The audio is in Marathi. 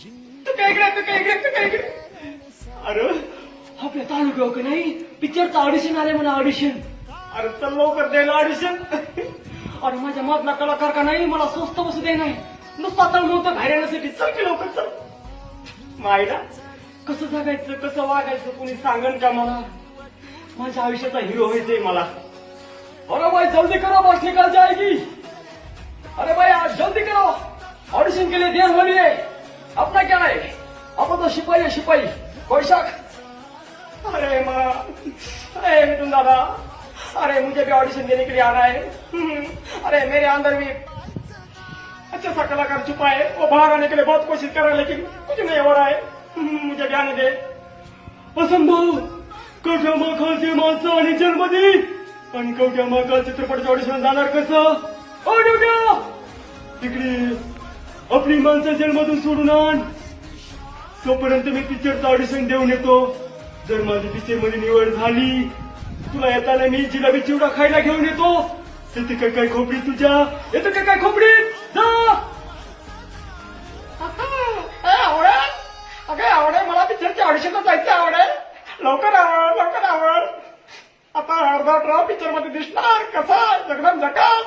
तू काय इकडे अरे आपल्या तालुक्यावर का नाही पिक्चरचं ऑडिशन आले म्हणा ऑडिशन. अरे चल लवकर द्यायला ऑडिशन. अरे माझ्या मधला कलाकार का नाही मला स्वस्त बसू दे नाही नुसता तळमळतो बाहेर येण्यासाठी. चल की लवकर चल. मायला कसं जगायचं कसं वागायचं कोणी सांगन का मला. माझ्या आयुष्याचा हिरो व्हायचंय मला. अरे भाई जल्दी करो बस निकल जाएगी. अरे भाई आज जल्दी करो ऑडिशन के लिए देर हो रही है. अपना क्या है अपन तो सिपाही है सिपाही कोई शक. अरे माँ अरे मिथुन दादा अरे मुझे भी ऑडिशन देने के लिए आना है. अरे मेरे अंदर भी अच्छा सा कलाकार छुपा है वो बाहर आने के लिए बहुत कोशिश कर रहा है लेकिन कुछ नहीं हो रहा है. मुझे भी आने दे. असंभव कवठ्या महाकाळचे माणसं आणि जन्मदी आणि कवठ्या महाकाळ चित्रपटाचं ऑडिशन जाणार कसं. तिकडे आपली माणसं जन्मधून सोडून आण. तोपर्यंत मी पिक्चरचं ऑडिशन देऊन येतो. जर माझी पिक्चर मध्ये निवड झाली तुला येताना मी जिलेबी चिवडा खायला घेऊन येतो. येते काय खोपडी तुझ्या येतं काय खोपडी जा. अगं आवडेल मला पिक्चरच्या ऑडिशनला जायचं आवडेल. लवकर आवड. आता अर्धा ड्रॉ पिक्चर मध्ये दिसणार कसा एकदम झकास.